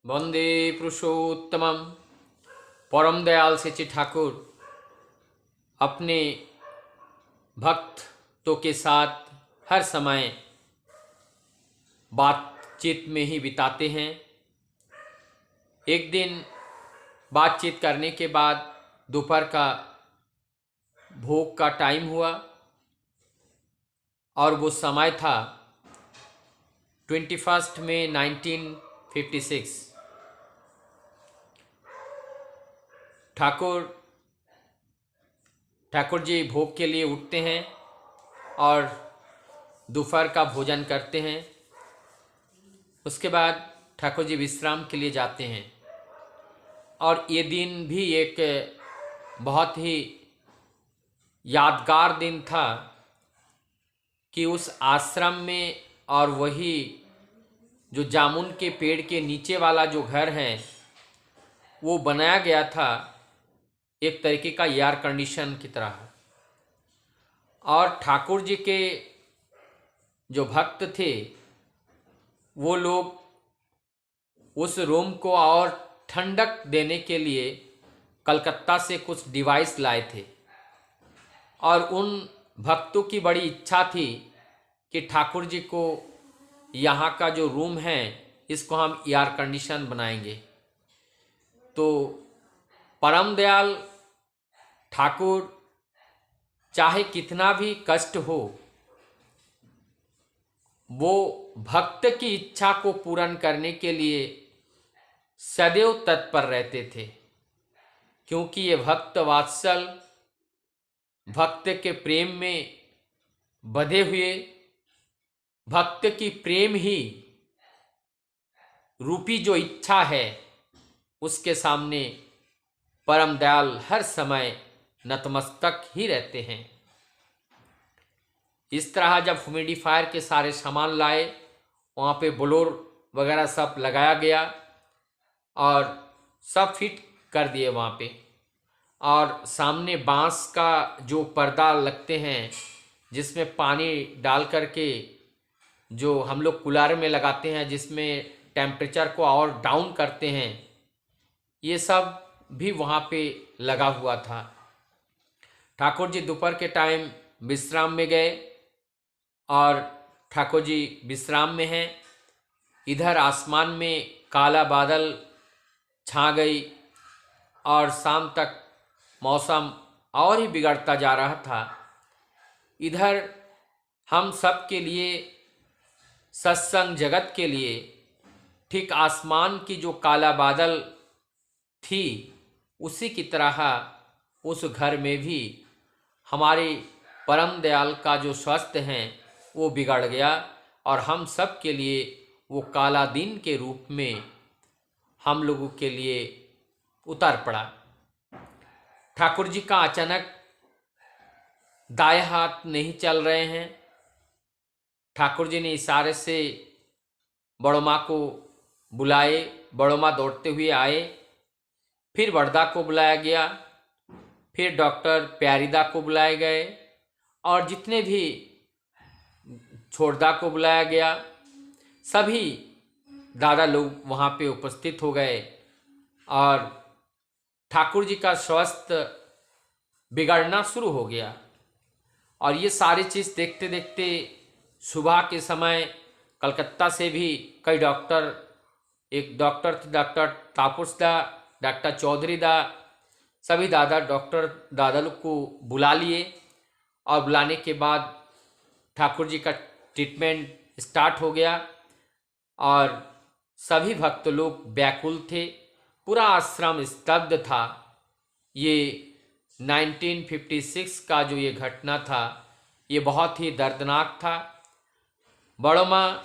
वंदे पुरुषोत्तमम। परम दयाल सच्चे ठाकुर अपने भक्तों के साथ हर समय बातचीत में ही बिताते हैं। एक दिन बातचीत करने के बाद दोपहर का भोग का टाइम हुआ और वो समय था 21 मई 1956। ठाकुर जी भोग के लिए उठते हैं और दोपहर का भोजन करते हैं। उसके बाद ठाकुर जी विश्राम के लिए जाते हैं और ये दिन भी एक बहुत ही यादगार दिन था कि उस आश्रम में और वही जो जामुन के पेड़ के नीचे वाला जो घर है वो बनाया गया था एक तरीके का एयर कंडीशन की तरह। और ठाकुर जी के जो भक्त थे वो लोग उस रूम को और ठंडक देने के लिए कलकत्ता से कुछ डिवाइस लाए थे और उन भक्तों की बड़ी इच्छा थी कि ठाकुर जी को यहाँ का जो रूम है इसको हम एयर कंडीशन बनाएंगे। तो परम दयाल ठाकुर चाहे कितना भी कष्ट हो वो भक्त की इच्छा को पूर्ण करने के लिए सदैव तत्पर रहते थे, क्योंकि ये भक्त वात्सल भक्त के प्रेम में बंधे हुए भक्त की प्रेम ही रूपी जो इच्छा है उसके सामने परम दयाल हर समय नतमस्तक ही रहते हैं। इस तरह जब ह्यूमिडिफायर के सारे सामान लाए, वहाँ पे ब्लोर वगैरह सब लगाया गया और सब फिट कर दिए वहाँ पे। और सामने बांस का जो पर्दा लगते हैं जिसमें पानी डाल करके जो हम लोग कूलर में लगाते हैं जिसमें टेम्परेचर को और डाउन करते हैं, ये सब भी वहाँ पे लगा हुआ था। ठाकुर जी दोपहर के टाइम विश्राम में गए और ठाकुर जी विश्राम में हैं। इधर आसमान में काला बादल छा गई और शाम तक मौसम और ही बिगड़ता जा रहा था। इधर हम सब के लिए सत्संग जगत के लिए ठीक आसमान की जो काला बादल थी उसी की तरह उस घर में भी हमारे परम दयाल का जो स्वास्थ्य है वो बिगड़ गया और हम सब के लिए वो काला दिन के रूप में हम लोगों के लिए उतर पड़ा। ठाकुर जी का अचानक दाएं हाथ नहीं चल रहे हैं। ठाकुर जी ने इशारे से बड़ो माँ को बुलाए, बड़ो माँ दौड़ते हुए आए, फिर बड़दा को बुलाया गया, फिर डॉक्टर प्यारीदा को बुलाए गए और जितने भी छोड़दा को बुलाया गया, सभी दादा लोग वहाँ पे उपस्थित हो गए और ठाकुर जी का स्वास्थ्य बिगड़ना शुरू हो गया। और ये सारी चीज़ देखते देखते सुबह के समय कलकत्ता से भी कई डॉक्टर, एक डॉक्टर थे डॉक्टर तापुस दा, डॉक्टर चौधरी दा, सभी दादा लोग को बुला लिए और बुलाने के बाद ठाकुर जी का ट्रीटमेंट स्टार्ट हो गया और सभी भक्त लोग व्याकुल थे। पूरा आश्रम स्तब्ध था। ये 1956 का जो ये घटना था ये बहुत ही दर्दनाक था। बड़ो माँ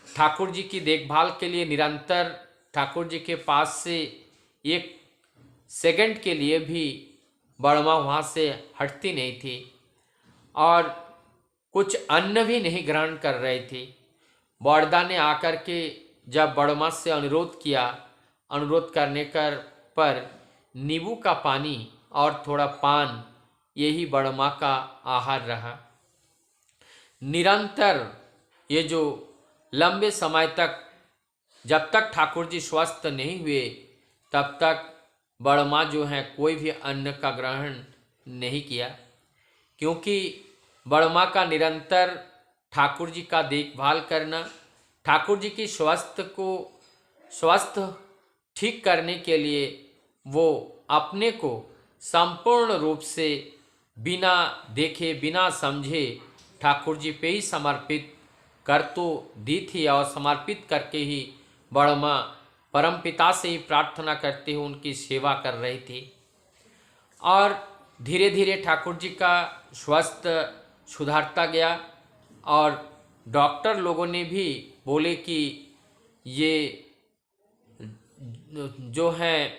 ठाकुर जी की देखभाल के लिए निरंतर ठाकुर जी के पास से एक सेकंड के लिए भी बड़ो माँ वहाँ से हटती नहीं थी और कुछ अन्न भी नहीं ग्रहण कर रही थी। बड़दा ने आकर के जब बड़ो माँ से अनुरोध किया, अनुरोध करने पर नींबू का पानी और थोड़ा पान यही बड़ो माँ का आहार रहा। निरंतर ये जो लंबे समय तक जब तक ठाकुर जी स्वस्थ नहीं हुए तब तक बड़मा जो हैं कोई भी अन्न का ग्रहण नहीं किया, क्योंकि बड़मा का निरंतर ठाकुर जी का देखभाल करना, ठाकुर जी की स्वस्थ ठीक करने के लिए वो अपने को संपूर्ण रूप से बिना देखे बिना समझे ठाकुर जी पे ही समर्पित कर तो दी थी, और समर्पित करके ही बड़मा परमपिता से ही प्रार्थना करते हुए उनकी सेवा कर रही थी। और धीरे धीरे ठाकुर जी का स्वास्थ्य सुधारता गया, और डॉक्टर लोगों ने भी बोले कि ये जो है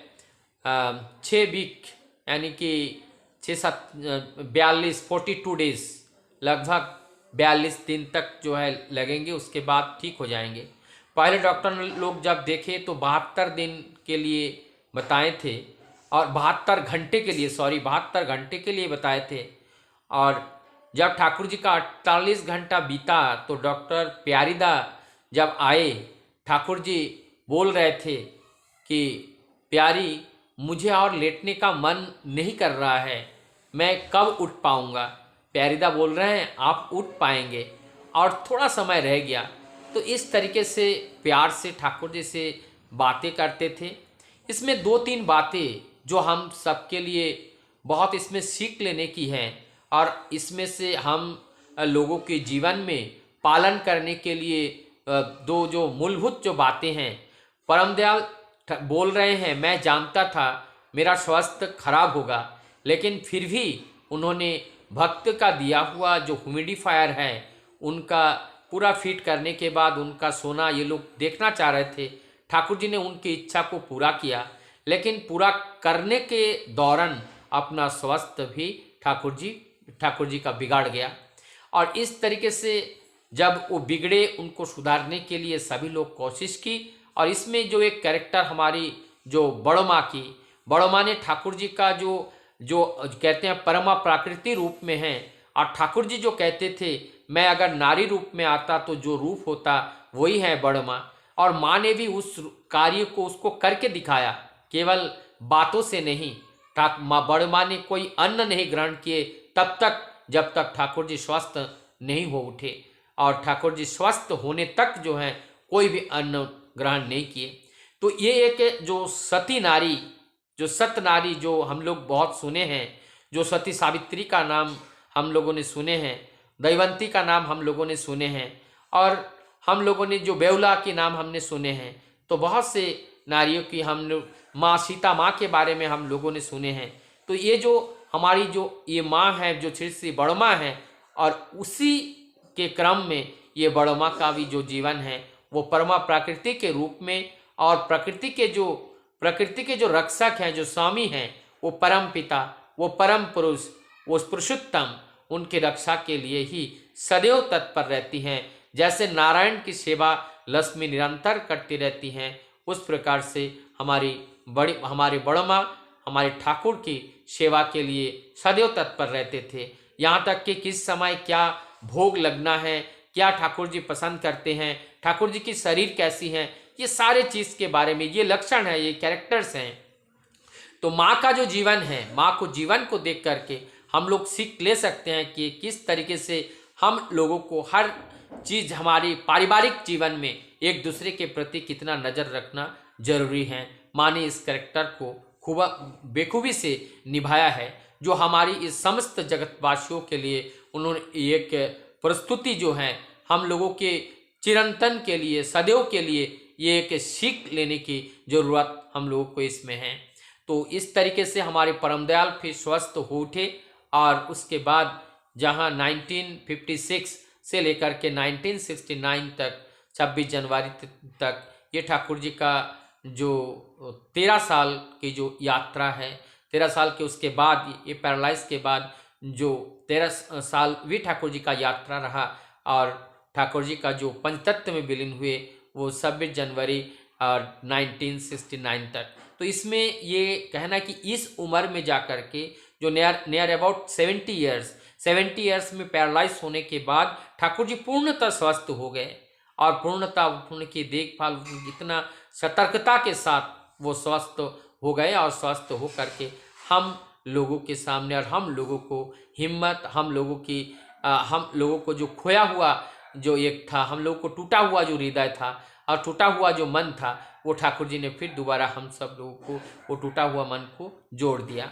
6 वीक यानी कि 42 डेज, लगभग 42 दिन तक जो है लगेंगे, उसके बाद ठीक हो जाएंगे। पहले डॉक्टर लोग जब देखे तो 72 दिन के लिए बताए थे, और 72 घंटे के लिए बताए थे। और जब ठाकुर जी का 48 घंटा बीता तो डॉक्टर प्यारीदा जब आए, ठाकुर जी बोल रहे थे कि प्यारी, मुझे और लेटने का मन नहीं कर रहा है, मैं कब उठ पाऊंगा। प्यारीदा बोल रहे हैं आप उठ पाएंगे, और थोड़ा समय रह गया। तो इस तरीके से प्यार से ठाकुर जी से बातें करते थे। इसमें 2-3 बातें जो हम सबके लिए बहुत इसमें सीख लेने की हैं, और इसमें से हम लोगों के जीवन में पालन करने के लिए दो जो मूलभूत जो बातें हैं। परमदयाल बोल रहे हैं, मैं जानता था मेरा स्वास्थ्य खराब होगा, लेकिन फिर भी उन्होंने भक्त का दिया हुआ जो ह्यूमिडिफायर है उनका पूरा फिट करने के बाद उनका सोना ये लोग देखना चाह रहे थे। ठाकुर जी ने उनकी इच्छा को पूरा किया, लेकिन पूरा करने के दौरान अपना स्वास्थ्य भी ठाकुर जी का बिगाड़ गया। और इस तरीके से जब वो बिगड़े, उनको सुधारने के लिए सभी लोग कोशिश की। और इसमें जो एक कैरेक्टर हमारी जो बड़ो माँ ने ठाकुर जी का जो कहते हैं परमा प्राकृतिक रूप में है, और ठाकुर जी जो कहते थे मैं अगर नारी रूप में आता तो जो रूप होता वही है बड़ो माँ। और माँ ने भी उस कार्य को उसको करके दिखाया, केवल बातों से नहीं। बड़ो माँ ने कोई अन्न नहीं ग्रहण किए तब तक जब तक ठाकुर जी स्वस्थ नहीं हो उठे, और ठाकुर जी स्वस्थ होने तक जो है कोई भी अन्न ग्रहण नहीं किए। तो ये एक जो सती नारी, जो सत नारी जो हम लोग बहुत सुने हैं, जो सती सावित्री का नाम हम लोगों ने सुने हैं, दैवंती का नाम हम लोगों ने सुने हैं, और हम लोगों ने जो बेहुला के नाम हमने सुने हैं। तो बहुत से नारियों की हम लोग माँ सीता माँ के बारे में हम लोगों ने सुने हैं। तो ये जो हमारी जो ये माँ है जो श्री बड़ो माँ है, और उसी के क्रम में ये बड़ो माँ का भी जो जीवन है वो परमा प्रकृति के रूप में, और प्रकृति के जो रक्षक हैं, जो स्वामी हैं, वो परम पिता, वो परम पुरुष, वो पुरुषोत्तम, उनकी रक्षा के लिए ही सदैव तत्पर रहती हैं। जैसे नारायण की सेवा लक्ष्मी निरंतर करती रहती हैं, उस प्रकार से हमारे बड़ो माँ हमारे ठाकुर की सेवा के लिए सदैव तत्पर रहते थे। यहाँ तक कि किस समय क्या भोग लगना है, क्या ठाकुर जी पसंद करते हैं, ठाकुर जी की शरीर कैसी है, ये सारे चीज़ के बारे में, ये लक्षण है, ये कैरेक्टर्स हैं। तो माँ का जो जीवन है, माँ को जीवन को देख करके हम लोग सीख ले सकते हैं कि किस तरीके से हम लोगों को हर चीज़ हमारी पारिवारिक जीवन में एक दूसरे के प्रति कितना नज़र रखना जरूरी है। माँ ने इस कैरेक्टर को खूब बेखूबी से निभाया है, जो हमारी इस समस्त जगतवासियों के लिए उन्होंने एक प्रस्तुति जो है हम लोगों के चिरंतन के लिए, सदैव के लिए, ये एक सीख लेने की ज़रूरत हम लोगों को इसमें है। तो इस तरीके से हमारे परमदयाल फिर स्वस्थ हो उठे, और उसके बाद जहाँ 1956 से लेकर के 1969 तक 26 जनवरी तक ये ठाकुर जी का जो 13 साल की जो यात्रा है, 13 साल के उसके बाद ये पैरालाइज के बाद जो 13 साल भी ठाकुर जी का यात्रा रहा, और ठाकुर जी का जो पंचतत्व में विलीन हुए वो 26 जनवरी और 1969 तक। तो इसमें ये कहना कि इस उम्र में जाकर के जो नियर अबाउट 70 ईयर्स में पैरालाइज होने के बाद ठाकुर जी पूर्णतः स्वस्थ हो गए, और पूर्णता उनकी देखभाल इतना सतर्कता के साथ वो स्वस्थ हो गए और स्वस्थ हो करके हम लोगों के सामने और हम लोगों को हिम्मत, हम लोगों को जो खोया हुआ जो एक था, हम लोगों को टूटा हुआ जो हृदय था और टूटा हुआ जो मन था, वो ठाकुर जी ने फिर दोबारा हम सब लोगों को वो टूटा हुआ मन को जोड़ दिया।